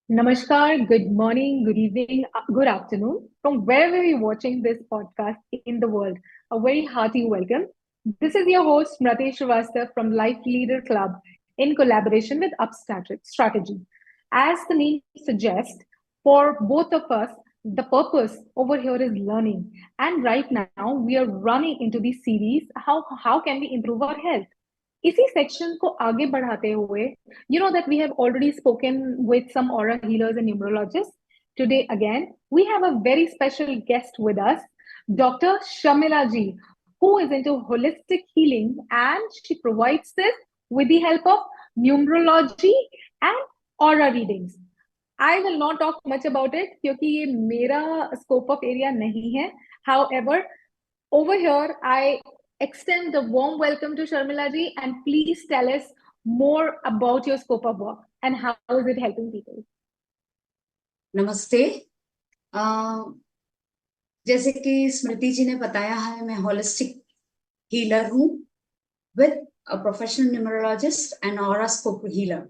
Namaskar, good morning, good evening, good afternoon. From wherever you're watching this podcast in the world, a very hearty welcome. This is your host, Mrate Shrivastava from Life Leader Club in collaboration with Strategy. As the name suggests, for both of us, the purpose over here is learning. And right now, we are running into the series how can we improve our health? इसी section को आगे बढ़ाते हुए you know that we have already spoken with some aura healers and numerologists. Today again we have a very special guest with us, Dr. Shamila ji, who is into holistic healing, and she provides this with the help of numerology and aura readings. I will not talk much about it क्योंकि ये मेरा scope of area नहीं है. However, over here, I extend the warm welcome to Sharmila ji, and please tell us more about your scope of work and how is it helping people. नमस्ते। जैसे कि स्मृति जी ने बताया है, मैं होलिस्टिक हीलर हूँ with a professional numerologist and aurascope healer.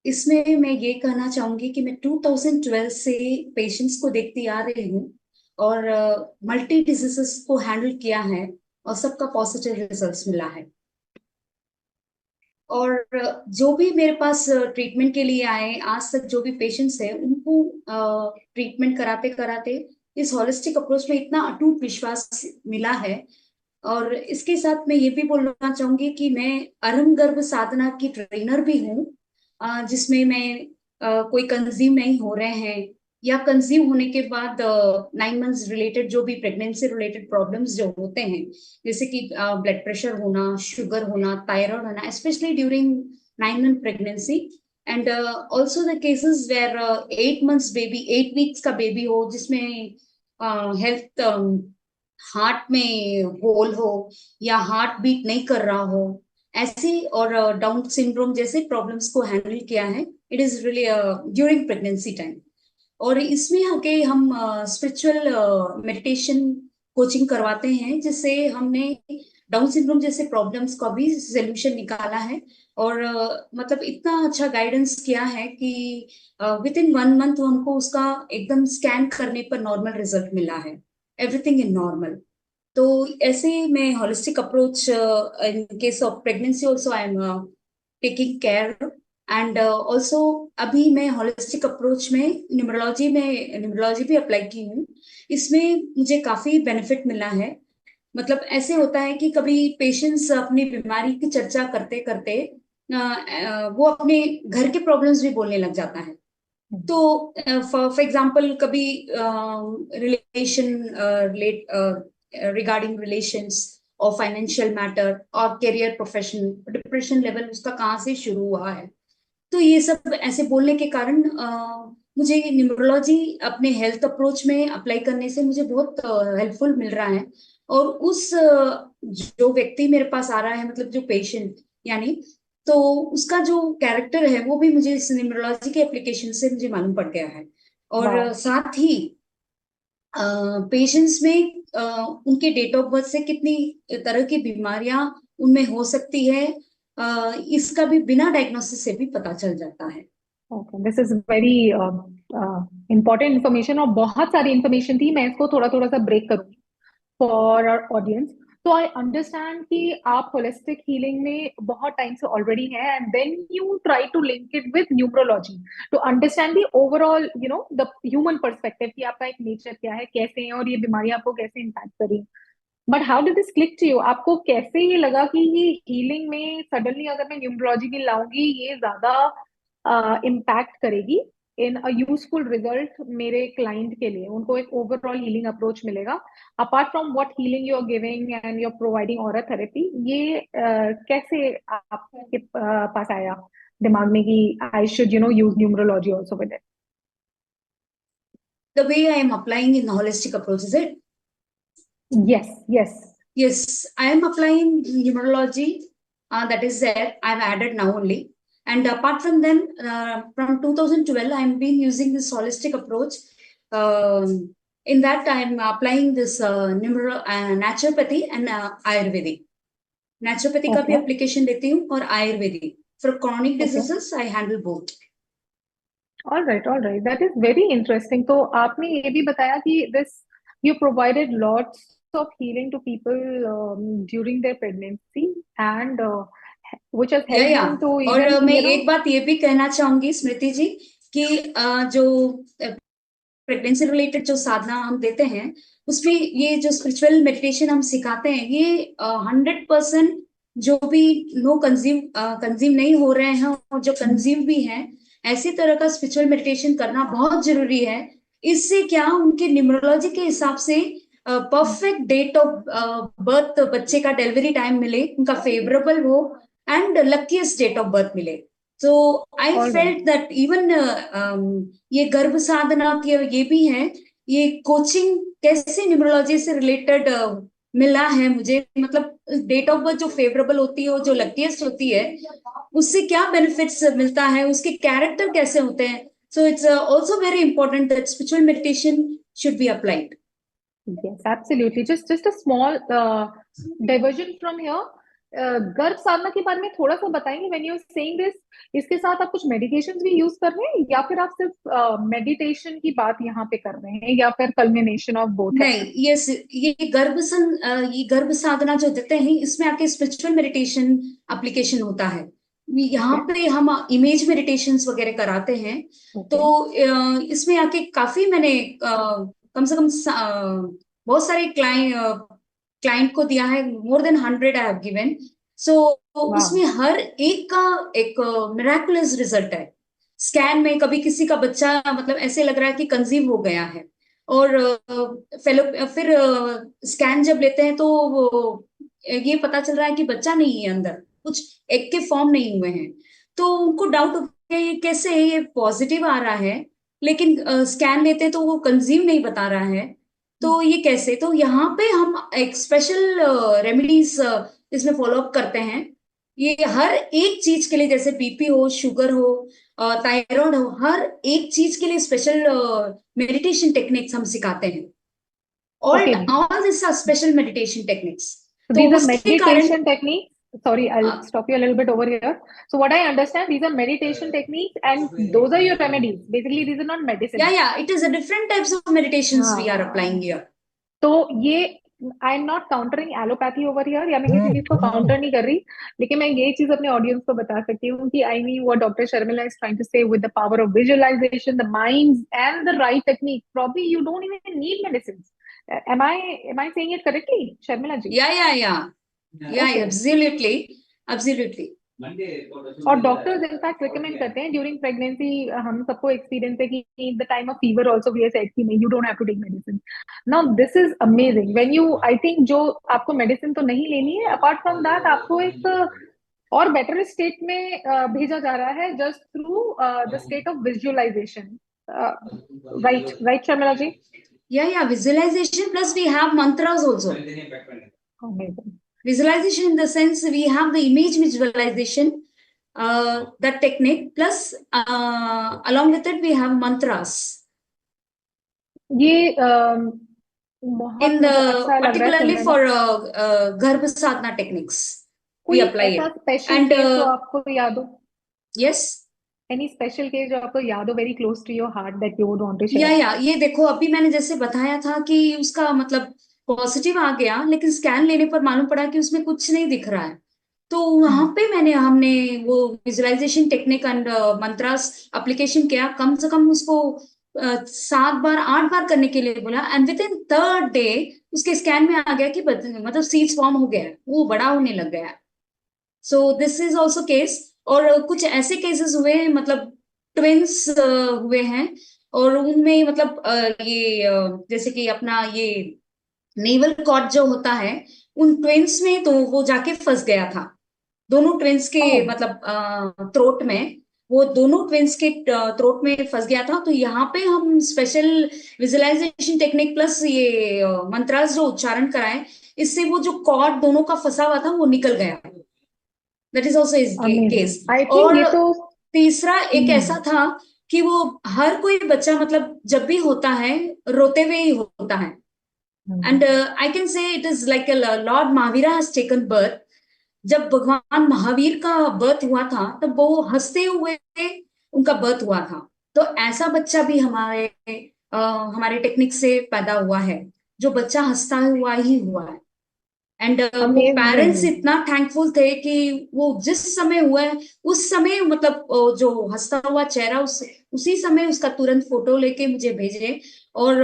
इसमें मैं ये कहना चाहूंगी कि मैं 2012 से पेशेंट्स को देखती आ रही हूँ और मल्टी डिजीजेस को हैंडल किया है और सबका पॉजिटिव रिजल्ट्स मिला है। और जो भी मेरे पास ट्रीटमेंट के लिए आए, आज तक जो भी पेशेंट्स हैं, उनको ट्रीटमेंट कराते कराते इस होलिस्टिक अप्रोच में इतना अटूट विश्वास मिला है। और इसके साथ मैं ये भी बोलना चाहूंगी कि मैं अरम गर्भ साधना की ट्रेनर भी हूँ, जिसमें मैं कोई कंज्यूम नहीं हो रहे हैं या कंज्यूम होने के बाद 9 मंथ्स रिलेटेड जो भी प्रेगनेंसी रिलेटेड प्रॉब्लम्स जो होते हैं, जैसे कि ब्लड प्रेशर होना, शुगर होना, थायराइड होना, specially during 9 month pregnancy, and also the cases where 8 months baby, 8 weeks का बेबी हो जिसमें हेल्थ हार्ट में होल हो या हार्ट बीट नहीं कर रहा हो, ऐसी और डाउन सिंड्रोम जैसे प्रॉब्लम्स को हैंडल किया है। It is really during pregnancy time. और इसमें आके हम स्पिरिचुअल मेडिटेशन कोचिंग करवाते हैं, जिससे हमने डाउन सिंड्रोम जैसे प्रॉब्लम्स का भी सोल्यूशन निकाला है। और मतलब इतना अच्छा गाइडेंस किया है कि विद इन 1 मंथ हमको उसका एकदम स्कैन करने पर नॉर्मल रिजल्ट मिला है, एवरीथिंग इन नॉर्मल। तो ऐसे मैं holistic approach in case of pregnancy also I am taking care. And also अभी मैं होलिस्टिक अप्रोच में न्यूमरोलॉजी भी अप्लाई की हूँ। इसमें मुझे काफी बेनिफिट मिला है। मतलब ऐसे होता है कि कभी पेशेंट्स अपनी बीमारी की चर्चा करते करते वो अपने घर के प्रॉब्लम्स भी बोलने लग जाता है। तो फॉर एग्जाम्पल कभी रिगार्डिंग रिलेशंस और फाइनेंशियल मैटर और करियर प्रोफेशन, डिप्रेशन लेवल उसका कहाँ से शुरू हुआ है। तो ये सब ऐसे बोलने के कारण मुझे न्यूमरोलॉजी अपने हेल्थ अप्रोच में अप्लाई करने से मुझे बहुत हेल्पफुल मिल रहा है। और उस जो व्यक्ति मेरे पास आ रहा है, मतलब जो पेशेंट यानी, तो उसका जो कैरेक्टर है वो भी मुझे इस न्यूमरोलॉजी के एप्लीकेशन से मुझे मालूम पड़ गया है। और साथ ही पेशेंट्स में उनके डेट ऑफ बर्थ से कितनी तरह की बीमारियां उनमें हो सकती है, इसका भी बिना डायग्नोसिस से भी पता चल जाता है। Okay, this is very important information और बहुत सारी information थी. मैं इसको थोड़ा थोड़ा सा ब्रेक करूंगी फॉर आवर ऑडियंस. तो आई अंडरस्टैंड कि आप होलिस्टिक हीलिंग में बहुत टाइम से ऑलरेडी हैं, and then you try to link it with numerology to understand the overall the human perspective कि आपका एक नेचर क्या है, कैसे हैं, और ये बीमारी आपको कैसे इम्पैक्ट करी. But how did this click to you? आपको कैसे ये लगा कि ये हीलिंग में सडनली अगर मैं न्यूमरोलॉजी भी लाऊंगी ये ज्यादा इम्पैक्ट करेगी इन अ यूजफुल रिजल्ट मेरे क्लाइंट के लिए, उनको एक ओवरऑल हीलिंग अप्रोच मिलेगा apart from what healing you are giving and you are providing aura therapy? ये कैसे आपके पास आया दिमाग में कि I should use numerology also with it? The way I am applying in the holistic approach, is it? Yes, yes. Yes, I am applying numerology. That is there. I've added now only. And apart from them, from 2012, I'm been using this holistic approach. In that, I'm applying this naturopathy and Ayurvedic. Naturopathy का भी application देती हूँ और Ayurvedic. For chronic diseases, I handle both. All right, that is very interesting. तो आपने ये भी बताया कि this you provided lots of healing to people during their pregnancy and which has helped या देम टू और इवन मैं you know. एक बात ये भी कहना चाहूंगी स्मृति जी कि जो प्रेगनेंसी रिलेटेड जो साधना हम देते हैं उसमें ये जो स्पिरिचुअल मेडिटेशन हम सिखाते हैं ये 100% जो भी नो कंज्यूम कंज्यूम नहीं हो रहे हैं और जो कंज्यूम भी हैं ऐसी तरह का स्पिरिचुअल मेडिटेशन करना बहुत जरूरी है। इससे क्या उनके न्यूमरोलॉजी के हिसाब से परफेक्ट डेट ऑफ बर्थ बच्चे का डिलीवरी टाइम मिले उनका फेवरेबल हो and luckiest date of birth मिले। तो I all right. Felt that even ये गर्भ साधना के ये भी है, ये कोचिंग कैसे न्यूमरोलॉजी से रिलेटेड मिला है मुझे, मतलब डेट ऑफ बर्थ जो फेवरेबल होती है और जो लकीएस्ट होती है उससे क्या बेनिफिट्स मिलता है, उसके कैरेक्टर कैसे होते हैं। So it's also very important that spiritual meditation should be applied. Yes, absolutely. Just a small diversion from here. गर्भ साधना के बारे में थोड़ा सा बताएंगे व्हेन यू सेइंग दिस। इसके साथ आप कुछ मेडिकेशंस भी यूज कर रहे हैं या फिर आप सिर्फ मेडिटेशन की बात यहाँ पे कर रहे हैं या फिर कल्मिनेशन ऑफ बोथ है? नहीं, ये ये गर्भ साधना जो देते हैं इसमें आके स्पिरिचुअल मेडिटेशन एप्लीकेशन होता है। यहाँ ओके। पे हम इमेज मेडिटेशंस वगैरह कराते हैं। तो ओके। इसमें आके काफी मैंने कम से कम बहुत सारे क्लाइंट को दिया है, more than 100 I have given. So वाह। उसमें हर एक का एक मिराकुलस रिजल्ट है। स्कैन में कभी किसी का बच्चा मतलब ऐसे लग रहा है कि कंसीव हो गया है और फेलो फिर स्कैन जब लेते हैं तो वो ये पता चल रहा है कि बच्चा नहीं है अंदर, कुछ एग के फॉर्म नहीं हुए हैं। तो उनको डाउट हो गया ये कैसे है, ये पॉजिटिव आ रहा है लेकिन स्कैन लेते तो वो कंज्यूम नहीं बता रहा है। तो ये कैसे, तो यहाँ पे हम एक स्पेशल रेमेडीज इसमें फॉलो अप करते हैं। ये हर एक चीज के लिए, जैसे बीपी हो, शुगर हो, थायराइड हो, हर एक चीज के लिए स्पेशल मेडिटेशन टेक्निक्स हम सिखाते हैं। Okay. All this are special meditation techniques. So तो these are उसके कारण meditation techniques. Sorry, I'll uh, stop you a little bit over here. So what I understand, these are meditation techniques, and those are your remedies. Basically, these are not medicines. yeah, it is a different types of meditations we are applying हाँ। here. तो ये I am not countering allopathy over here, या मैं किसी चीज को counter नहीं कर रही, लेकिन मैं ये चीज अपने ऑडियंस को बता सकती हूँ कि I mean what doctor Sharmila is trying to say with the power of visualisation, the mind and the right technique, probably you don't even need medicine. am I saying it correctly, Sharmila ji? Yeah, okay. absolutely. और doctors in fact recommend करते हैं during pregnancy, हम सबको experience है कि in the time of fever also we are said कि नहीं, you don't have to take medicine. Now this is amazing when you, I think जो आपको मेडिसिन तो नहीं लेनी है, अपार्ट फ्रॉम दैट आपको एक और बेटर स्टेट में भेजा जा रहा है just through the state of visualization. Right right Sharmila ji? Yeah, visualization plus we have mantras also. Amazing. Visualization in the sense we have the image visualization, that technique, plus along with it we have mantras. ये बहुत In मतलब the अच्छा लग रहा है particularly सुनने में। for Garbha sadhana techniques, we कोई apply ऐसा it. स्पेशल And केस जो आपको याद हो? yes, एनी स्पेशल केस जो आपको याद हो, very close to your heart, that you would want to share? या ये देखो अभी मैंने जैसे बताया था कि उसका मतलब पॉजिटिव आ गया लेकिन स्कैन लेने पर मालूम पड़ा कि उसमें कुछ नहीं दिख रहा है। तो वहां पे हमने वो visualisation technique and mantras application किया, कम से कम उसको 7 बार 8 बार करने के लिए बोला and with in third day उसके स्कैन में आ गया कि मतलब सीड्स फॉर्म हो गया है, वो बड़ा होने लग गया है। So this is also case. और कुछ ऐसे केसेस हुए हैं मतलब ट्विंस हुए हैं और उनमें मतलब जैसे कि अपना ये नेवल कॉर्ड जो होता है उन ट्विंस में तो वो जाके फंस गया था, दोनों ट्विंस के ओह। मतलब थ्रोट में, वो दोनों ट्विंस के थ्रोट में फंस गया था। तो यहाँ पे हम स्पेशल विजुअलाइजेशन टेक्निक प्लस ये मंत्रास जो उच्चारण कराए, इससे वो जो कॉर्ड दोनों का फंसा हुआ था वो निकल गया। That is also is case. Amazing. I think और ये तो तीसरा एक ऐसा था कि वो हर कोई बच्चा मतलब जब भी होता है रोते हुए ही होता है। And I can say it is like Lord Mahavira has taken birth. जब भगवान महावीर का बर्थ हुआ था तब वो हंसते हुए उनका बर्थ हुआ था। तो ऐसा बच्चा भी हमारे टेक्निक से पैदा हुआ है, जो बच्चा हंसता हुआ ही हुआ है। एंड वो पेरेंट्स अमेजिंग। इतना थैंकफुल थे कि वो जिस समय हुआ है उस समय, मतलब जो हंसता हुआ चेहरा, उसी समय उसका तुरंत फोटो लेके मुझे भेजे। और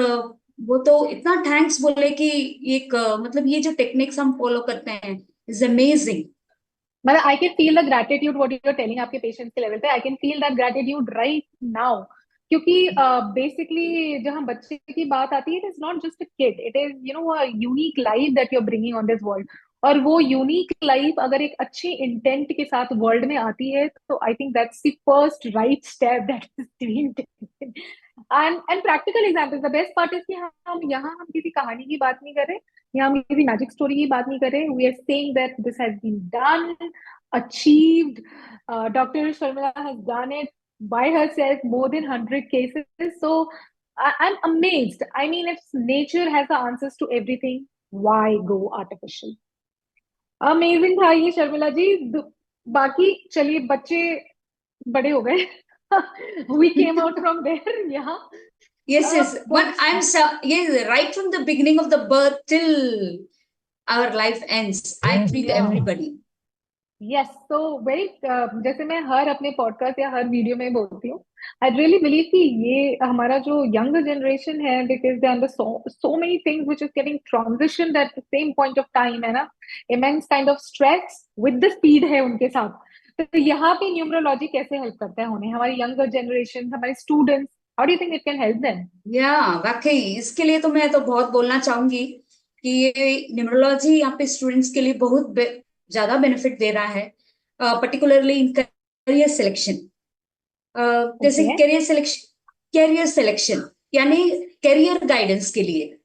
वो तो इतना थैंक्स बोले कि एक मतलब ये जो टेक्निक्स हम फॉलो करते हैं इज अमेजिंग। मतलब I can feel the gratitude what you are telling आपके पेशेंट्स के लेवल पे, I can feel that gratitude right now. क्योंकि बेसिकली जहां बच्चे की बात आती है, it is not just a kid, it is a unique life that you are bringing on this world. और वो यूनिक लाइफ अगर एक अच्छी इंटेंट के साथ वर्ल्ड में आती है, तो I think that's the first right step that is being taken. And practical examples, the best part is कि हम किसी कहानी की बात नहीं कर रहे, यहाँ हम किसी मैजिक स्टोरी की बात नहीं कर रहे, we are saying that this has been done, achieved. Dr. Sharmila has done it by herself more than 100 cases. So I'm amazed. I mean, if nature has the answers to everything, why go artificial? Amazing था ये शर्मिला जी। बाकी चलिए, बच्चे बड़े हो गए। We came out from there यहाँ। Yes, yes. But What's yes, right from the beginning of the birth till our life ends, I treat yeah. everybody. Yes, so very, जैसे मैं हर अपने पॉडकास्ट या हर वीडियो में बोलती हूँ, आई रियली बिलीव कि ये हमारा जो यंगर जनरेशन है, because they under so many things which is getting transition at the same point of time, है ना, immense kind of stress with the speed है उनके साथ। तो यहाँ पे न्यूमरोलॉजी कैसे हेल्प करता है उन्हें, हमारी यंगर जनरेशन, हमारे students, how do you think it can help them? या वाकई इसके लिए तो मैं तो बहुत बोलना चाहूंगी कि ये न्यूमरोलॉजी यहाँ पे स्टूडेंट्स के लिए बहुत ज्यादा बेनिफिट दे रहा है, पर्टिकुलरली इन करियर सिलेक्शन। जैसे ओके। करियर सिलेक्शन यानी करियर गाइडेंस के लिए,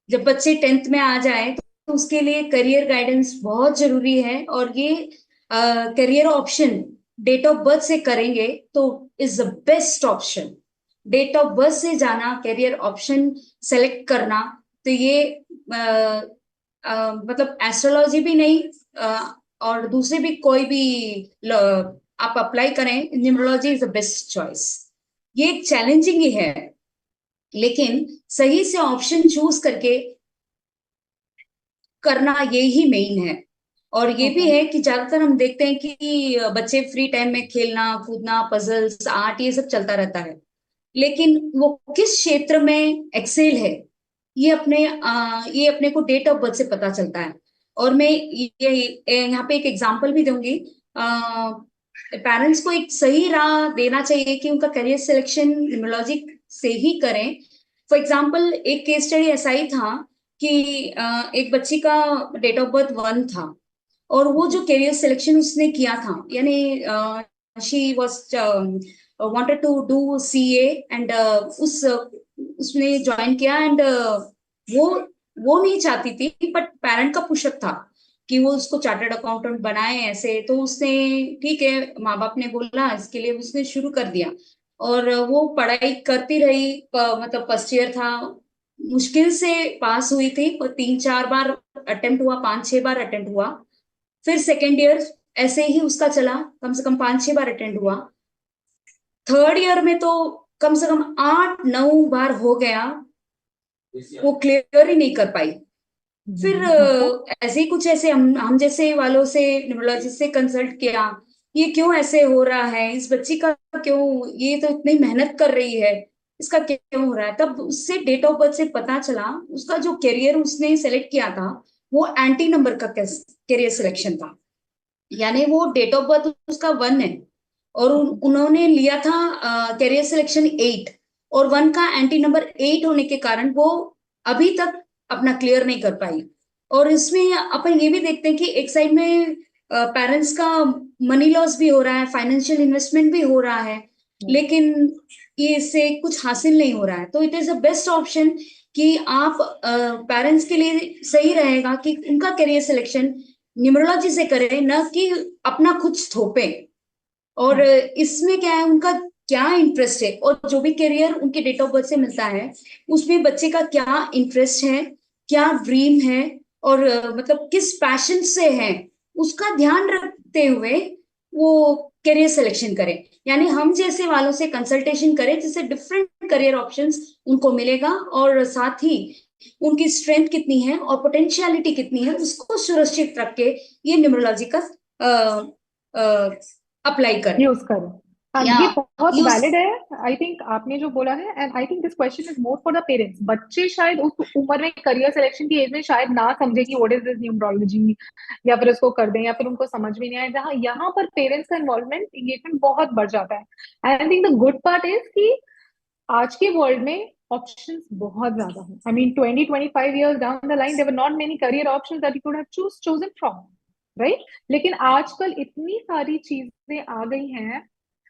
जब बच्चे 10th में आ जाए तो उसके लिए करियर गाइडेंस बहुत जरूरी है। और ये career option date of birth से करेंगे तो is the best option. Date of birth से जाना, करियर ऑप्शन सेलेक्ट करना, तो ये मतलब एस्ट्रोलॉजी भी नहीं, और दूसरे भी कोई भी आप अप्लाई करें, numerology is the best choice. ये एक चैलेंजिंग ही है, लेकिन सही से ऑप्शन चूज करके करना ये ही मेन है। और ये भी ओके। है कि ज्यादातर हम देखते हैं कि बच्चे फ्री टाइम में खेलना कूदना, पजल्स, आर्ट, ये सब चलता रहता है, लेकिन वो किस क्षेत्र में एक्सेल है ये अपने को डेट ऑफ बर्थ से पता चलता है। और मैं ये यहाँ पे एक एग्जांपल भी दूंगी। पेरेंट्स को एक सही राह देना चाहिए कि उनका करियर सिलेक्शन न्यूमरोलॉजी से ही करें। फॉर एग्जाम्पल, एक केस स्टडी ऐसा ही था कि एक बच्ची का डेट ऑफ बर्थ 1 था, और वो जो करियर सिलेक्शन उसने किया था, यानी she was wanted to do CA, and उसने ज्वाइन किया। एंड वो वो नहीं चाहती थी, बट पेरेंट का पुशअप था कि वो उसको चार्टर्ड अकाउंटेंट बनाए ऐसे। तो उसने, ठीक है, माँ बाप ने बोला, इसके लिए उसने शुरू कर दिया। और वो पढ़ाई करती रही, मतलब फर्स्ट ईयर था, मुश्किल से पास हुई थी, और 3-4 बार अटेम्प्ट हुआ, 5-6 बार अटेम्प्ट हुआ। फिर सेकेंड ईयर ऐसे ही उसका चला, कम से कम 5-6 बार अटेंड हुआ। थर्ड ईयर में तो कम से कम 8-9 बार हो गया, वो क्लियर ही नहीं कर पाई। फिर ओके। ऐसे ही कुछ, ऐसे हम जैसे वालों से, न्यूमरोलॉजिस्ट से कंसल्ट किया, ये क्यों ऐसे हो रहा है, इस बच्ची का क्यों, ये तो इतनी मेहनत कर रही है, इसका क्यों हो रहा है। तब उससे डेट ऑफ बर्थ से पता चला उसका जो करियर उसने सेलेक्ट किया था वो एंटी नंबर का करियर सिलेक्शन था। यानी वो डेट ऑफ बर्थ उसका 1 है, और उन्होंने लिया था करियर सिलेक्शन 8, और 1 का एंटी नंबर 8 होने के कारण वो अभी तक अपना क्लियर नहीं कर पाई। और इसमें अपन ये भी देखते हैं कि एक साइड में पेरेंट्स का मनी लॉस भी हो रहा है, फाइनेंशियल इन्वेस्टमेंट भी हो रहा है, लेकिन ये इससे कुछ हासिल नहीं हो रहा है। तो it is the best option कि आप पेरेंट्स के लिए सही रहेगा कि उनका करियर सिलेक्शन न्यूमरोलॉजी से करें, न कि अपना कुछ थोपे। और इसमें क्या है, उनका क्या इंटरेस्ट है, और जो भी करियर उनके डेट ऑफ बर्थ से मिलता है उसमें बच्चे का क्या इंटरेस्ट है, क्या ड्रीम है, और मतलब किस पैशन से है, उसका ध्यान रखते हुए वो करियर सिलेक्शन करें, यानी हम जैसे वालों से कंसल्टेशन करें जिससे डिफरेंट करियर ऑप्शंस उनको मिलेगा, और साथ ही उनकी स्ट्रेंथ कितनी है और पोटेंशियलिटी कितनी है उसको सुरक्षित रख के ये न्यूमरोलॉजी का अप्लाई करें यूज करें। हाँ, या ये बहुत यूज। वैलिड है आई थिंक आपने जो बोला है, and I think this question is more for the parents. बच्चे शायद उस उम्र में, करियर सिलेक्शन की एज में शायद ना समझे कि व्हाट इज दिस न्यूमरोलॉजी, या फिर उसको कर दें, या फिर उनको समझ में नहीं आए, जहाँ यहाँ पर पेरेंट्स का इन्वॉल्वमेंट, एंगेजमेंट बहुत बढ़ जाता है। And I think the good part is कि आज के वर्ल्ड में ऑप्शंस बहुत ज्यादा हैं। I mean 20-25 years down the line there were not many career options that you could have chosen from, right? लेकिन आजकल इतनी सारी चीजें आ गई हैं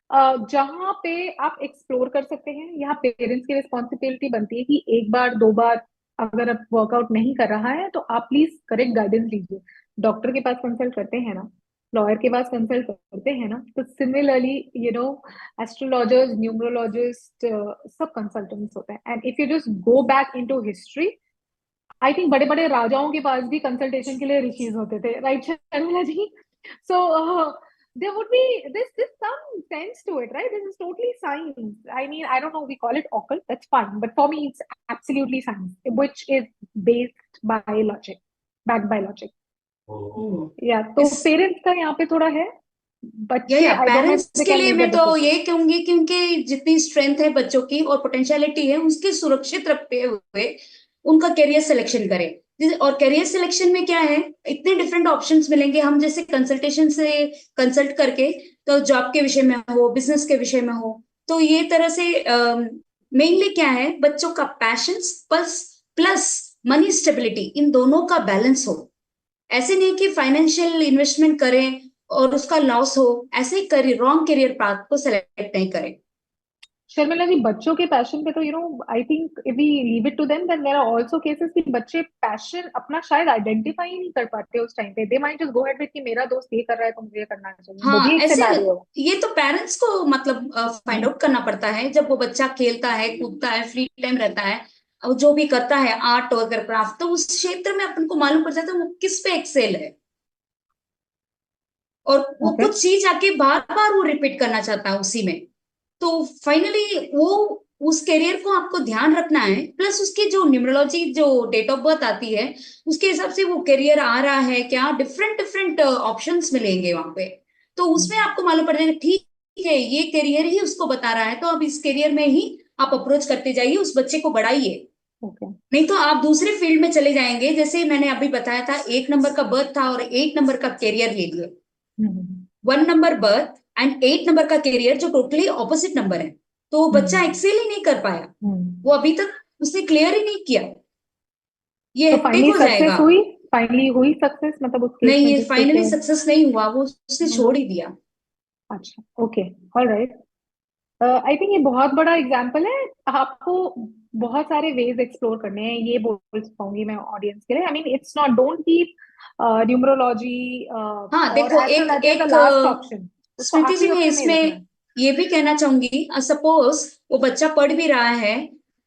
जहां पे आप एक्सप्लोर कर सकते हैं। यहाँ पेरेंट्स की रिस्पॉन्सिबिलिटी बनती है कि एक बार दो बार अगर आप वर्कआउट नहीं कर रहा है तो आप प्लीज करेक्ट गाइडेंस लीजिए। डॉक्टर के पास कंसल्ट करते हैं ना, लॉयर के पास कंसल्ट करते हैं ना, तो सिमिलरली एस्ट्रोलॉजर्स, न्यूमरोलॉजिस्ट, सब कंसल्टेंट्स होते हैं। And if you just go back into history, I think बड़े बड़े राजाओं के पास भी कंसल्टेशन के लिए ऋषिज होते थे, right Sharmila ji? So there would be this some sense to it, right? This is totally science. I mean, I don't know, we call it occult, that's fine, but for me it's absolutely science, which is based by logic, backed by logic. या तो इस parents का यहाँ पे थोड़ा है, बच्चे या I don't know if parents they के can लिए make मैं that तो decision. ये कहूंगी कि उनके जितनी स्ट्रेंथ है बच्चों की और पोटेंशियलिटी है उसकी सुरक्षित रखते हुए उनका करियर सिलेक्शन करें। और करियर सिलेक्शन में क्या है, इतने डिफरेंट ऑप्शंस मिलेंगे, हम जैसे कंसल्टेशन से कंसल्ट करके, तो जॉब के विषय में हो, बिजनेस के विषय में हो, तो ये तरह से मेनली क्या है, बच्चों का passion plus plus money stability, इन दोनों का बैलेंस हो। ऐसे नहीं कि फाइनेंशियल इन्वेस्टमेंट करें और उसका लॉस हो, ऐसे ही करियर रॉन्ग करियर पाथ को सेलेक्ट नहीं करें। शर्मिला जी, बच्चों के पैशन पे तो I think if we leave it to them, then there are also cases कि बच्चे पैशन अपना शायद आइडेंटिफाई ही नहीं कर पाते उस टाइम पे। They might just go ahead with कि मेरा दोस्त ये कर रहा है तो मुझे ये करना चाहिए, वो हाँ भी एक ऐसे, सिनेरियो ये तो पेरेंट्स को मतलब फाइंड है। आउट करना पड़ता है। जब वो बच्चा खेलता है, कूदता है, फ्री टाइम रहता है और जो भी करता है आर्ट वगैरह क्राफ्ट, तो उस क्षेत्र में अपन को मालूम पड़ जाता है वो किस पे एक्सेल है, और वो ओके। कुछ चीज आके बार बार वो रिपीट करना चाहता है उसी में। तो फाइनली वो उस करियर को आपको ध्यान रखना है, प्लस उसके जो न्यूमरोलॉजी जो डेट ऑफ बर्थ आती है उसके हिसाब से वो करियर आ रहा है क्या, डिफरेंट डिफरेंट ऑप्शंस मिलेंगे वहां पे। तो उसमें आपको मालूम पड़ जाएगा ठीक है ये करियर ही उसको बता रहा है, तो अब इस करियर में ही आप अप्रोच करते जाइए, उस बच्चे को बढ़ाइए। ओके। नहीं तो आप दूसरे फील्ड में चले जाएंगे, जैसे मैंने अभी बताया था 1 नंबर का बर्थ था और 8 नंबर का करियर ले लिए। 1 नंबर बर्थ एंड 8 नंबर का करियर जो टोटली ऑपोजिट नंबर है, तो वो बच्चा एक्सेल ही नहीं कर पाया, वो अभी तक उसने क्लियर ही नहीं किया, ये तो हेक्टिक फाइनली हो सक्सेस जाएगा। हुई? फाइनली हुई सक्सेस, मतलब उस केस नहीं, में ये जिसके फाइनली लिए? सक्सेस नहीं हुआ, वो उसने छोड़ ही दिया। अच्छा, ओके, ऑलराइट। आई थिंक ये बहुत बड़ा एग्जाम्पल है। आपको बहुत सारे वेज एक्सप्लोर करने हैं, ये बोल पाऊंगी मैं ऑडियंस के लिए। I mean it's not, don't keep numerology हाँ और देखो, एक एस्ट्रोलॉजी एज द एक लास्ट ऑप्शन, उसको स्मृति जी आखिरी मैं ऑप्शन नहीं रखना इसमें है। ये भी कहना चाहूंगी, सपोज वो बच्चा पढ़ भी रहा है,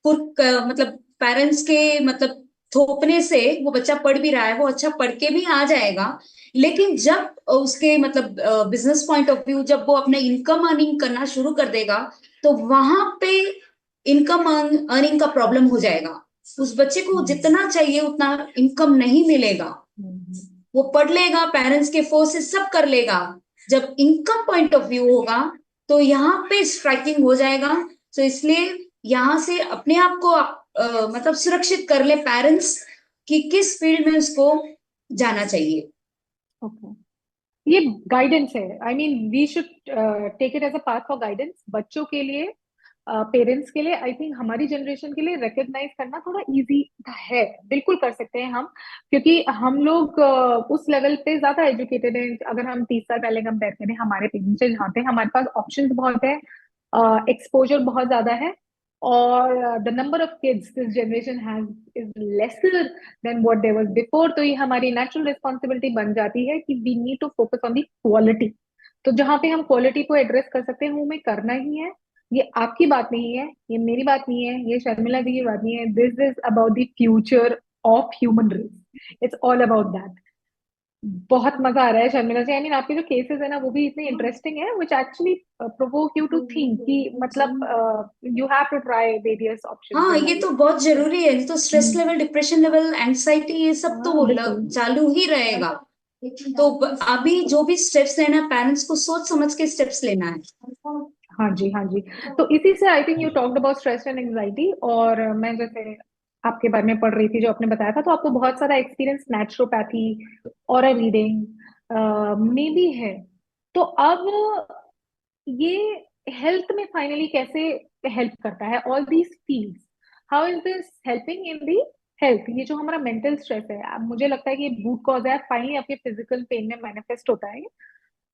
मतलब पेरेंट्स के मतलब थोपने से वो बच्चा पढ़ भी रहा है, वो अच्छा पढ़ के भी आ जाएगा, लेकिन जब उसके मतलब बिजनेस पॉइंट ऑफ व्यू जब वो अपने इनकम अर्निंग करना शुरू कर देगा, तो वहां पे इनकम अर्निंग का प्रॉब्लम हो जाएगा। उस बच्चे को जितना चाहिए उतना इनकम नहीं मिलेगा। वो पढ़ लेगा, पेरेंट्स के फोर्स से सब कर लेगा, जब इनकम पॉइंट ऑफ व्यू होगा तो यहाँ पे स्ट्राइकिंग हो जाएगा। तो इसलिए यहाँ से अपने आप को मतलब सुरक्षित कर ले पेरेंट्स कि किस फील्ड में उसको जाना चाहिए। ओके, ये गाइडेंस है। I mean we should take it as a path for guidance बच्चों के लिए, पेरेंट्स के लिए। आई थिंक हमारी जनरेशन के लिए रिकग्नाइज करना थोड़ा इजी है, बिल्कुल कर सकते हैं हम, क्योंकि हम लोग उस लेवल पे ज्यादा एजुकेटेड हैं। अगर हम 30 साल पहले कंपेयर करें हमारे पेरेंट्स से, जहाँ पे हमारे पास ऑप्शंस बहुत है, एक्सपोजर बहुत ज्यादा है, और the number of kids this generation has is lesser than what there was before. तो ये हमारी नेचुरल रिस्पॉन्सिबिलिटी बन जाती है कि we need to focus on the quality. तो जहां पे हम क्वालिटी को एड्रेस कर सकते हैं वो हमें करना ही है। ये आपकी बात नहीं है, ये मेरी बात नहीं है, ये शर्मिला जी की बात नहीं है। This is about the future of human race, it's all about that. बहुत मजा आ रहा है शर्मिला जी। आई मीन आपके जो केसेस है ना वो भी इतने इंटरेस्टिंग है, which actually provoke you to think कि मतलब you have to try various options हाँ, इन ये लाइफ। तो बहुत जरूरी है, तो stress level, depression level, anxiety, ये सब हाँ तो बिल्कुल। चालू ही रहेगा। तो अभी जो भी स्टेप्स लेना, पेरेंट्स को सोच समझ के स्टेप्स लेना है। हाँ जी, हाँ जी। तो इसी से I think you talked about stress and anxiety, और मैं जैसे आपके बारे में पढ़ रही थी जो आपने बताया था, तो आपको बहुत सारा एक्सपीरियंस नेचुरोपैथी और रीडिंग में भी है। तो अब ये हेल्थ में फाइनली कैसे हेल्प करता है all these fields? How is this helping in the health? ये जो हमारा मेंटल स्ट्रेस है, अब मुझे लगता है कि रूट कॉज है, फाइनली आपके फिजिकल पेन में मैनिफेस्ट होता है।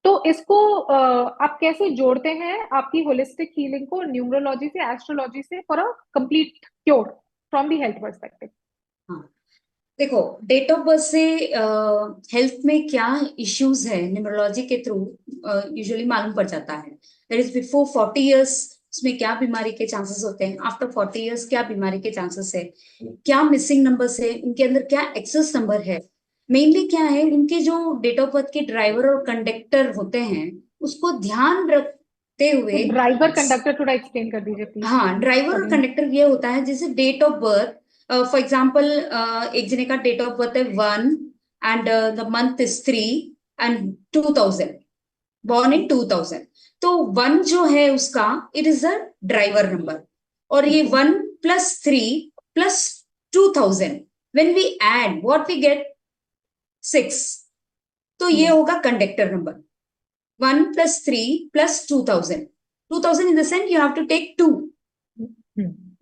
तो इसको आप कैसे जोड़ते हैं आपकी होलिस्टिक हीलिंग को न्यूमरोलॉजी से, एस्ट्रोलॉजी से, for a complete cure from the health perspective? हाँ, देखो, डेट ऑफ बर्थ से हेल्थ में क्या इश्यूज है न्यूमरोलॉजी के थ्रू यूजुअली मालूम पड़ जाता है। दैट इज बिफोर 40 इयर्स उसमें क्या बीमारी के चांसेस होते हैं, आफ्टर 40 इयर्स क्या बीमारी के चांसेस है, क्या मिसिंग नंबर्स है, उनके अंदर क्या एक्सेस नंबर है। मेनली क्या है, उनके जो डेट ऑफ बर्थ के ड्राइवर और कंडक्टर होते हैं उसको ध्यान रखते तो हुए। ड्राइवर कंडक्टर थोड़ा एक्सप्लेन कर दीजिए प्लीज। हाँ, ड्राइवर और फॉर कंडक्टर ये होता है, जैसे date of birth, for example एक जने का डेट ऑफ बर्थ है 1 and the month is 3 and 2000, born in 2000। तो 1 जो है उसका, it is a driver number. और ये okay. 1 + 3 + 2000, when we add what we get 6, तो ये यस। होगा conductor number. 1 + 3 + 2000, 2000 in the sense you have to take 2।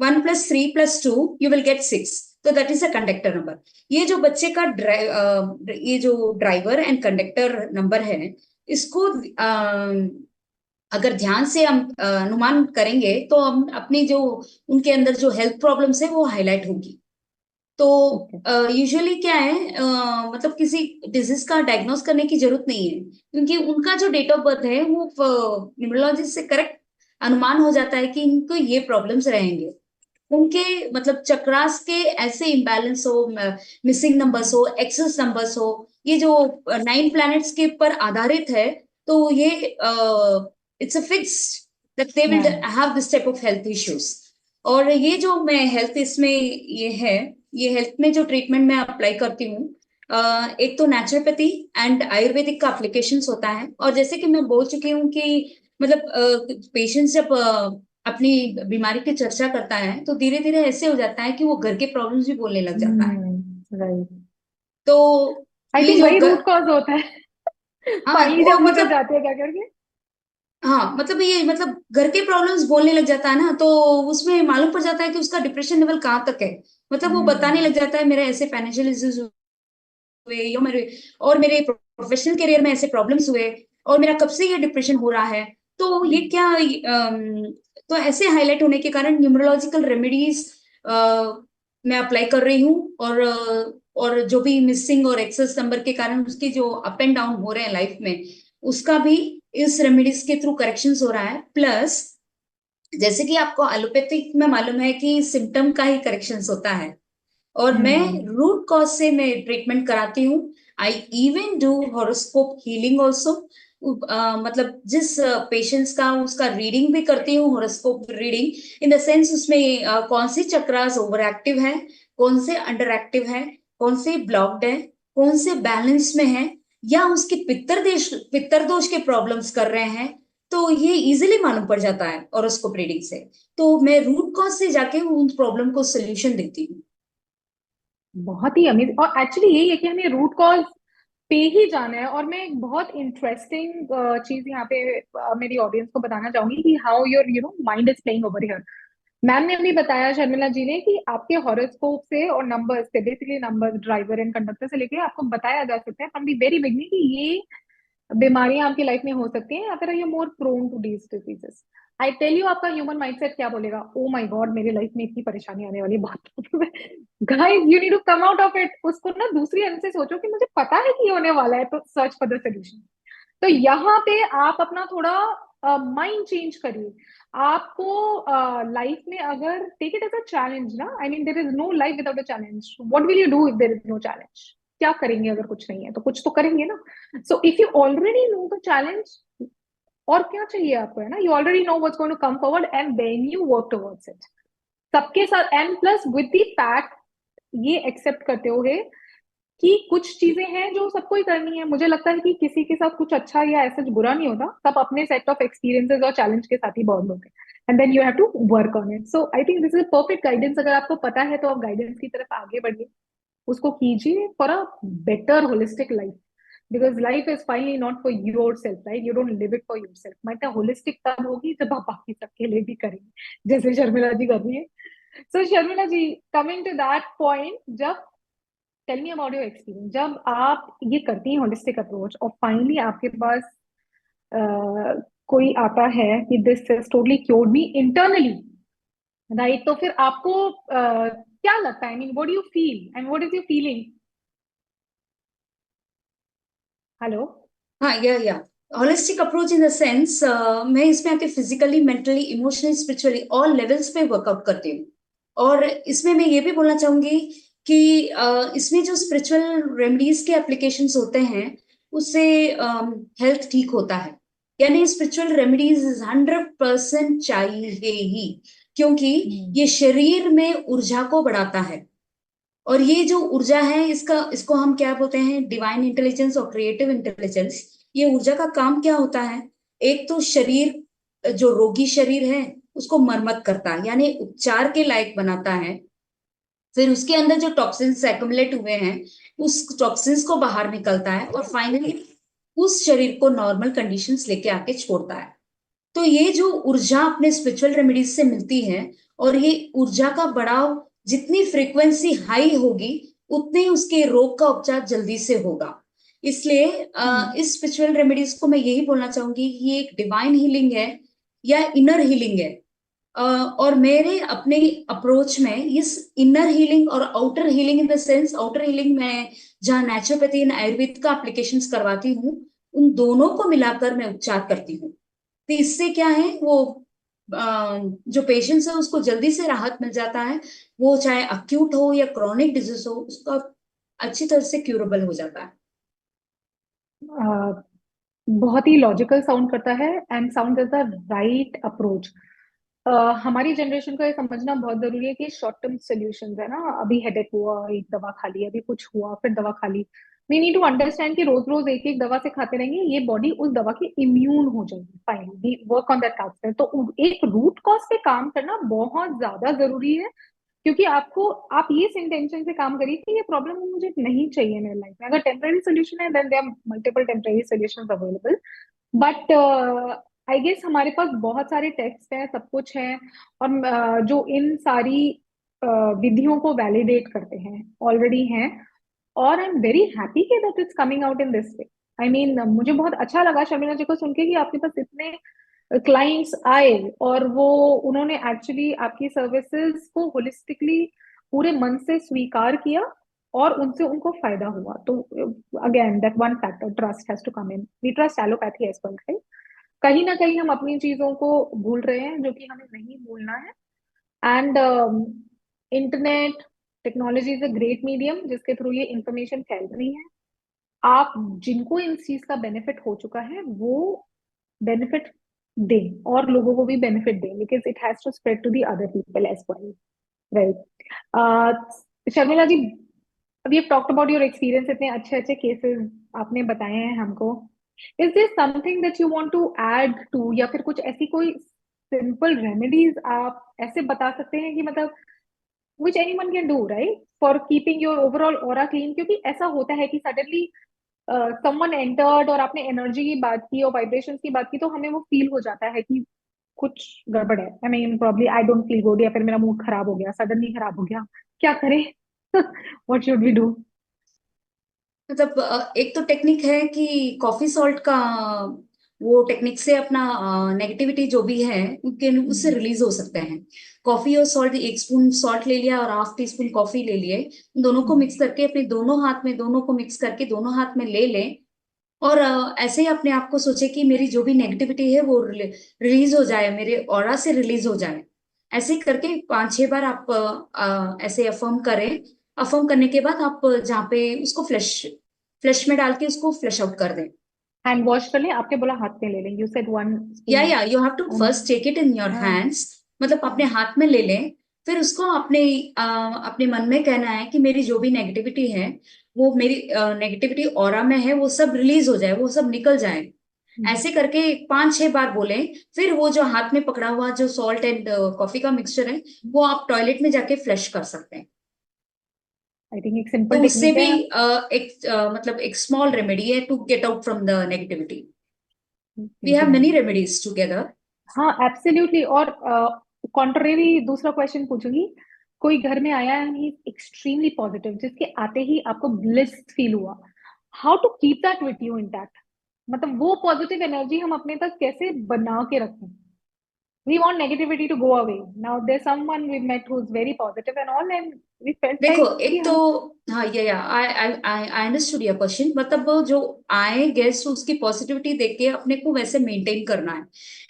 1 + 3 + 2 you will get 6, तो that is a conductor number. ये जो बच्चे का ये जो ड्राइवर एंड कंडक्टर नंबर है, इसको अगर ध्यान से हम अनुमान करेंगे तो हम अपनी जो उनके अंदर जो हेल्थ प्रॉब्लम्स है वो हाईलाइट होगी। तो ओके। यूजुअली क्या है, मतलब किसी डिजीज का डायग्नोस करने की जरूरत नहीं है, क्योंकि उनका जो डेट ऑफ बर्थ है वो न्यूमरोलॉजी से करेक्ट अनुमान हो जाता है कि इनको ये प्रॉब्लम्स रहेंगे। उनके मतलब चक्रास के ऐसे इम्बैलेंस हो, मिसिंग नंबर्स हो, एक्सेस नंबर्स हो, ये जो 9 प्लैनेट्स के ऊपर आधारित है, तो ये it's a fix that they will have this type of health issues. और ये जो मैं हेल्थ इसमें ये है, ये हेल्थ में जो ट्रीटमेंट मैं अप्लाई करती हूँ, एक तो नेचुरोपैथी एंड आयुर्वेदिक का एप्लीकेशन होता है। और जैसे कि मैं बोल चुकी हूँ कि मतलब पेशेंट जब अपनी बीमारी की चर्चा करता है तो धीरे धीरे ऐसे हो जाता है कि वो घर के प्रॉब्लम्स भी बोलने लग जाता है। राइट। तो आई ये थिंक जो वही रूट कॉज होता है। हाँ, फाइनली वो जब निकल मतलब जाते हैं क्या करके। हाँ, मतलब ये मतलब घर के प्रॉब्लम्स बोलने लग जाता है ना, तो उसमें मालूम पड़ जाता है कि उसका डिप्रेशन लेवल कहाँ तक है। मतलब वो बताने लग हम्म। जाता है मेरे ऐसे फाइनेंशियल इश्यूज हुए, या मेरे प्रोफेशनल करियर में ऐसे प्रॉब्लम्स हुए, और मेरा कब से ये डिप्रेशन हो रहा है। तो ये क्या तो ऐसे हाईलाइट होने के कारण न्यूमरोलॉजिकल रेमेडीज मैं अप्लाई कर रही हूँ। और जो भी मिसिंग और एक्सेस नंबर के कारण उसके जो अप एंड डाउन हो रहे हैं लाइफ में, उसका भी इस रेमेडीज के थ्रू करेक्शन हो रहा है। प्लस जैसे कि आपको एलोपैथिक में मालूम है कि सिम्टम का ही करेक्शन होता है, और मैं हम्म। रूट कॉज से मैं ट्रीटमेंट कराती हूँ। I even do horoscope healing also. मतलब जिस पेशेंट्स का उसका रीडिंग भी करती हूँ, horoscope reading in the sense उसमें कौन सी चक्रास ओवर एक्टिव है, कौन से अंडर एक्टिव है, कौन से ब्लॉक्ड है, कौन से बैलेंस में है, या उसके पित्तर दोष के प्रॉब्लम्स कर रहे हैं। तो ये इजीली मालूम पड़ जाता है हॉरोस्कोप रीडिंग से। तो मैं रूट कॉज से जाके उन प्रॉब्लम को सोल्यूशन देती हूँ। बहुत ही अमेजिंग। और एक्चुअली यही है कि हमें रूट कॉज पे ही जाना है। और मैं एक बहुत इंटरेस्टिंग चीज यहाँ पे मेरी ऑडियंस को बताना चाहूंगी कि how your mind is playing over here. Ma'am ने अभी बताया, शर्मिला जी ने, कि आपके हॉरोस्कोप से और नंबर्स से, basically numbers driver and conductor से लेके आपको बताया जा सकता है फ्रॉम दी वेरी बिगनिंग कि ये बीमारियां आपकी लाइफ में हो सकती हैं, या फिर ये more prone to these diseases. I tell you, आपका ह्यूमन माइंडसेट क्या बोलेगा? ओ माय गॉड, मेरी लाइफ में इतनी परेशानी आने वाली, बात guys you need to come out of it. उसको ना दूसरी एंड से सोचो कि मुझे पता है कि ये होने वाला है, तो सर्च फॉर द सोल्यूशन। तो यहाँ पे आप अपना थोड़ा माइंड चेंज करिए। आपको लाइफ में अगर take it as a challenge ना, I mean there is no life without a challenge. What will you do if there is no challenge? क्या करेंगे अगर कुछ नहीं है, तो कुछ तो करेंगे ना. So if you already know the challenge, और क्या चाहिए आपको, है ना. You already know what's going to come forward and then you work towards it. सबके साथ, and plus with the fact, ये एक्सेप्ट करते हुए कि कुछ चीजें हैं जो सबको ही करनी है. मुझे लगता है कि किसी के साथ कुछ अच्छा या ऐसा बुरा नहीं होता, सब अपने सेट ऑफ एक्सपीरियंसेस और चैलेंज के साथ ही बॉर्न होते हैं. And then you have to work on it. So I think this is perfect guidance. अगर आपको पता है तो आप गाइडेंस की तरफ आगे बढ़िए, उसको कीजिए for a better holistic life. Because life is finally not for your self, right. You don't live it for your self. मतलब होलिस्टिक तब होगी जब आप बाकी सबके लिए भी करेंगे, जैसे शर्मिला जी कर रही है. So Sharmila ji, coming to that point, जब, tell me about your experience, जब आप ये करती हैं होलिस्टिक अप्रोच और फाइनली आपके पास कोई आता है कि this is totally cured me internally, right. तो फिर आपको क्या लगता है, I mean what do you feel and what is your feeling? Hello. हाँ, या holistic approach in the sense, मैं इसमें आके physically, mentally, emotionally, spiritually all levels पे वर्कआउट करती हूँ. और इसमें मैं ये भी बोलना चाहूंगी कि इसमें जो स्पिरिचुअल रेमेडीज के एप्लीकेशंस होते हैं, उससे हेल्थ ठीक होता है. यानी स्पिरिचुअल रेमेडीज 100% चाहिए ही, क्योंकि ये शरीर में ऊर्जा को बढ़ाता है. और ये जो ऊर्जा है, इसको हम क्या बोलते हैं, डिवाइन इंटेलिजेंस और क्रिएटिव इंटेलिजेंस. ये ऊर्जा का काम क्या होता है? एक तो शरीर, जो रोगी शरीर है उसको मरम्मत करता है, यानी उपचार के लायक बनाता है. फिर उसके अंदर जो टॉक्सिन्स एक्युमुलेट हुए हैं, उस टॉक्सिन्स को बाहर निकलता है, और फाइनली उस शरीर को नॉर्मल कंडीशंस लेके आके छोड़ता है. तो ये जो ऊर्जा अपने स्पिरिचुअल रेमेडीज से मिलती है, और ये ऊर्जा का बढ़ाव जितनी फ्रीक्वेंसी हाई होगी, उतने ही उसके रोग का उपचार जल्दी से होगा. इसलिए इस स्पिरिचुअल रेमेडीज को मैं यही बोलना चाहूंगी कि ये एक डिवाइन हीलिंग है या इनर हीलिंग है. और मेरे अपने अप्रोच में इस इनर हीलिंग और outer healing, in the sense outer healing में जहाँ नेचुरोपैथी एंड आयुर्वेद का एप्लीकेशन करवाती हूँ, उन दोनों को मिलाकर मैं उपचार करती हूँ. तो इससे क्या है, वो जो पेशेंट्स है उसको जल्दी से राहत मिल जाता है. वो चाहे अक्यूट हो या क्रॉनिक डिजीज हो, उसका अच्छी तरह से क्यूरेबल हो जाता है. बहुत ही लॉजिकल साउंड करता है and sound is the right approach. हमारी जनरेशन को ये समझना बहुत जरूरी है कि शॉर्ट टर्म सोल्यूशन है ना. अभी हेडेक हुआ, एक दवा खा ली, अभी कुछ हुआ, फिर दवा खा ली. वी नीड टू अंडरस्टैंड कि रोज रोज एक एक दवा से खाते रहेंगे, ये बॉडी उस दवा की इम्यून हो जाएगी. Fine, we work on that concept. तो एक रूट कॉज पे काम करना बहुत ज्यादा जरूरी है, क्योंकि आपको, आप ये इंटेंशन से काम करिए कि ये प्रॉब्लम मुझे नहीं चाहिए मेरे लाइफ में. अगर टेम्पररी सोल्यूशन है, then there are multiple temporary solutions available. But I guess हमारे पास बहुत सारे टेक्स्ट हैं, सब कुछ है, और जो इन सारी विधियों को वैलिडेट करते हैं, ऑलरेडी हैं. और आई एम वेरी हैप्पी कि that it's coming out in this way. I mean मुझे बहुत अच्छा लगा शर्मिला जी को सुन के कि आपके पास इतने क्लाइंट्स आए, और वो, उन्होंने एक्चुअली आपकी सर्विसेज को होलिस्टिकली पूरे मन से स्वीकार किया, और उनसे उनको फायदा हुआ. तो again that one factor, trust has to come in. We trust allopathy as well, right. कहीं ना कहीं हम अपनी चीजों को भूल रहे हैं, जो कि हमें नहीं भूलना है. And internet technology is a great medium जिसके थ्रू ये इंफॉर्मेशन फैल रही है. आप जिनको इन चीज का बेनिफिट हो चुका है, वो बेनिफिट दें और लोगों को भी बेनिफिट दें, because it has to spread to the other people as well, right. Sharmila ji, अभी आप टॉक्ट अबाउट योर एक्सपीरियंस, इतने अच्छे अच्छे केसेस आपने बताए हैं हमको. Is this something that you want to add to, या फिर कुछ ऐसी कोई सिंपल रेमेडीज आप ऐसे बता सकते हैं कि मतलब which anyone can do, right, for keeping your overall aura clean? क्योंकि ऐसा होता है कि suddenly someone entered और आपने एनर्जी की बात की और वाइब्रेशंस की बात की, तो हमें वो फील हो जाता है कि कुछ गड़बड़ है. I mean probably I don't feel good, या फिर मेरा मूड खराब हो गया, सडनली खराब हो गया, क्या करें? What should we do? मतलब एक तो टेक्निक है कि कॉफी सॉल्ट का, वो टेक्निक से अपना नेगेटिविटी जो भी है उनके उससे रिलीज हो सकते हैं. कॉफी और सॉल्ट, 1 स्पून सॉल्ट ले लिया और हाफ टी स्पून कॉफी ले लिए, उन दोनों को मिक्स करके अपने दोनों हाथ में, दोनों को मिक्स करके दोनों हाथ में ले लें. और ऐसे ही अपने आप को सोचे कि मेरी जो भी नेगेटिविटी है वो रिलीज हो जाए, मेरे ऑरा से रिलीज हो जाए. ऐसे करके 5-6 बार आप ऐसे अफर्म करें. अफर्म करने के बाद आप जहाँ पे उसको फ्लश में डाल के उसको फ्लश आउट कर दें। हैंड वॉश कर लें, आपने बोला हाथ में ले लें, यू सेड वन या spoon. You have to first take it in your हाँ हैंड्स, मतलब अपने हाथ में ले लें। फिर उसको अपने मन में कहना है कि मेरी जो भी नेगेटिविटी है, वो मेरी नेगेटिविटी ऑरा में है, वो सब रिलीज हो जाए, वो सब निकल जाए। ऐसे करके 5-6 बार बोलें। फिर वो जो हाथ में पकड़ा हुआ जो सॉल्ट एंड कॉफी का मिक्सचर है, वो आप टॉयलेट में जाके फ्लश कर सकते हैं। आई थिंक एक तो सिंपल उससे टेक्निक भी है। मतलब एक स्मॉल रेमेडी है to get out from the negativity. We thank you have ma'am. Many remedies together. हाँ एब्सोल्युटली। और कॉन्ट्रेरी दूसरा क्वेश्चन पूछूंगी। कोई घर में आया है ही एक्सट्रीमली पॉजिटिव, जिसके आते ही आपको ब्लिस फील हुआ, how to keep that with you intact? मतलब वो पॉजिटिव एनर्जी हम अपने तक कैसे बना के रखें? We want negativity to go away. Now there's someone we met who's very positive and all, and we felt देखो, like कि एक तो, हम। हाँ, ये आई आई आई अंडरस्टूड योर क्वेश्चन। मतलब वो जो आए गेस्ट, उसकी पॉजिटिविटी देख के अपने को वैसे मेंटेन करना है।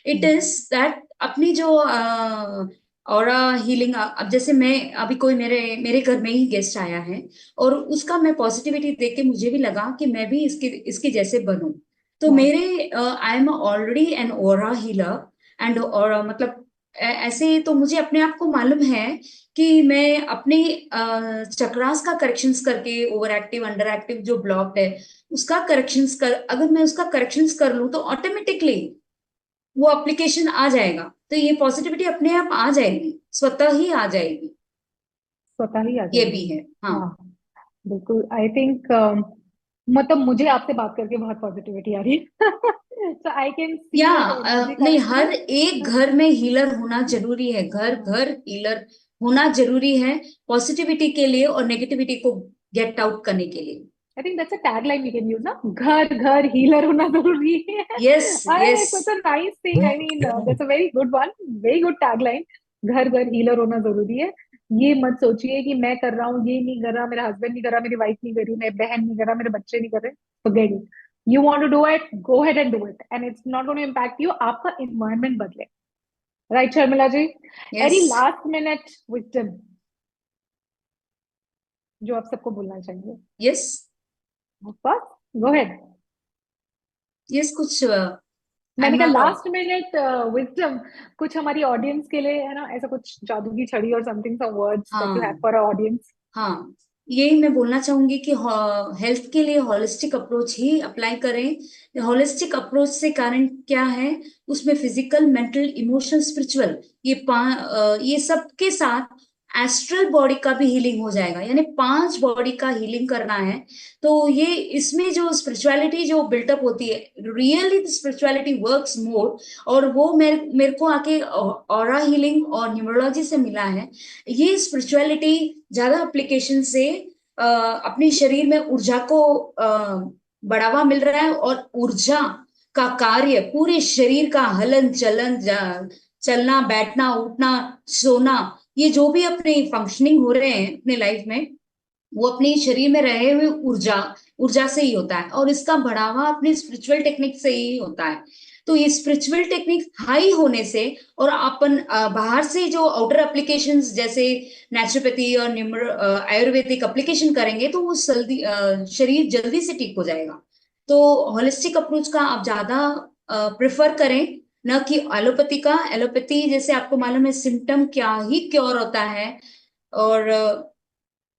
इट इज दैट अपनी जो ऑरा हीलिंग, अब जैसे मैं अभी कोई मेरे मेरे घर में ही गेस्ट आया है, और उसका मैं पॉजिटिविटी देख के मुझे भी लगा कि मैं भी इसके जैसे बनूं। तो वाह। मेरे I am already an aura healer and, और मतलब ऐसे तो मुझे अपने आप को मालूम है कि मैं अपने चक्रास का करेक्शंस करके, ओवर एक्टिव अंडर एक्टिव जो ब्लॉक्ड है, उसका करेक्शंस कर, अगर मैं उसका करेक्शंस कर लूं तो ऑटोमेटिकली वो एप्लीकेशन आ जाएगा। तो ये पॉजिटिविटी अपने आप आ जाएगी, स्वतः ही आ जाएगी। स्वतः ही आ ये जाएगी। भी है, हाँ। हाँ बिल्कुल। आई थिंक मतलब मुझे आपसे बात करके बहुत पॉजिटिविटी आ रही है। सो आई कैन सी या दैट एनर्जी नहीं, करेक्टली। हर एक घर में हीलर होना जरूरी है, घर घर हीलर होना जरूरी है, पॉजिटिविटी के लिए और नेगेटिविटी को गेट आउट करने के लिए। I think that's a tagline we can use ना, घर घर हीलर होना जरूरी है। Yes, I yes. Such a nice thing, I mean that's a very good one, very good tagline. घर घर हीलर होना जरूरी है। ये मत सोचिए कि मैं कर रहा हूँ, ये नहीं कर रहा, मेरा हस्बैंड नहीं कर रहा, मेरी वाइफ नहीं कर रही, मेरी बहन नहीं कर रहा, मेरे बच्चे नहीं कर रहे। Forget it. You want to do it, go ahead and do it, and it's not going to impact you. आपका एनवायरनमेंट बदले। Right Sharmila ji? Yes, any last minute wisdom जो आप सबको बोलना चाहेंगे? यस, बस गो अहेड। यस। कुछ आई मैंने एम कहा नॉट। लास्ट मिनट विजडम, कुछ हमारी ऑडियंस के लिए है ना, ऐसा कुछ जादू की छड़ी और something, some words that you have हाँ, फॉर आवर ऑडियंस। हाँ, यही मैं बोलना चाहूंगी कि हेल्थ के लिए हॉलिस्टिक अप्रोच ही अप्लाई करें। हॉलिस्टिक अप्रोच से कारण क्या है, उसमें फिजिकल, मेंटल, इमोशनल, स्पिरिचुअल, ये सब के साथ एस्ट्रल बॉडी का भी हीलिंग हो जाएगा, यानी 5 बॉडी का हीलिंग करना है। तो ये इसमें जो स्पिरिचुअलिटी जो बिल्टअप होती है, रियली स्पिरिचुअलिटी वर्क्स मोर। और वो मेरे मेरे को आके ऑरा हीलिंग और न्यूमरोलॉजी से मिला है। ये स्पिरिचुअलिटी ज्यादा एप्लीकेशन से अपने शरीर में ऊर्जा को बढ़ावा मिल रहा है, और ऊर्जा का कार्य पूरे शरीर का हलन चलन, चलना बैठना उठना सोना, ये जो भी अपने फंक्शनिंग हो रहे हैं अपने लाइफ में, वो अपने शरीर में रहे हुए ऊर्जा ऊर्जा से ही होता है, और इसका बढ़ावा अपनी स्पिरिचुअल टेक्निक से ही होता है। तो ये स्पिरिचुअल टेक्निक हाई होने से, और अपन बाहर से जो आउटर एप्लीकेशंस जैसे नेचुरोपैथी और आयुर्वेदिक एप्लीकेशन करेंगे, तो वो जल्दी शरीर जल्दी से ठीक हो जाएगा। तो होलिस्टिक अप्रोच का आप ज्यादा प्रेफर करें, न कि एलोपैथी का। एलोपैथी जैसे आपको मालूम है, सिम्टम क्या ही क्योर होता है, और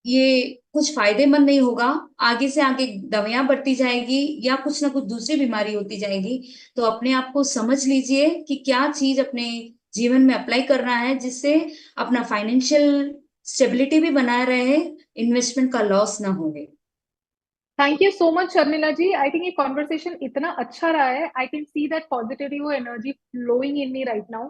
ये कुछ फायदेमंद नहीं होगा। आगे से आगे दवाइयां बढ़ती जाएगी, या कुछ ना कुछ दूसरी बीमारी होती जाएगी। तो अपने आप को समझ लीजिए कि क्या चीज अपने जीवन में अप्लाई करना है, जिससे अपना फाइनेंशियल स्टेबिलिटी भी बनाए रहे, इन्वेस्टमेंट का लॉस ना हो। Thank you so much Sharmila ji. I think ये कॉन्वर्सेशन इतना अच्छा रहा है, I can see that positivity energy flowing in me right now.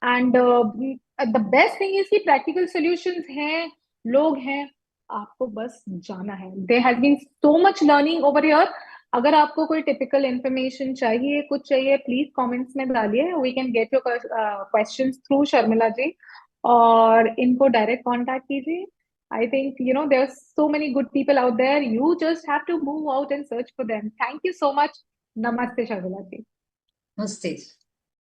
And the best thing is कि प्रैक्टिकल सॉल्यूशंस हैं, लोग हैं, आपको बस जाना है। There has been so much learning over here. अगर आपको कोई टिपिकल इंफॉर्मेशन चाहिए, कुछ चाहिए, प्लीज कमेंट्स में डालिए, we can get your questions through Sharmila ji, और इनको डायरेक्ट कांटेक्ट कीजिए। I think, you know, there's so many good people out there. You just have to move out and search for them. Thank you so much. Namaste, Shagula ji. नमस्ते।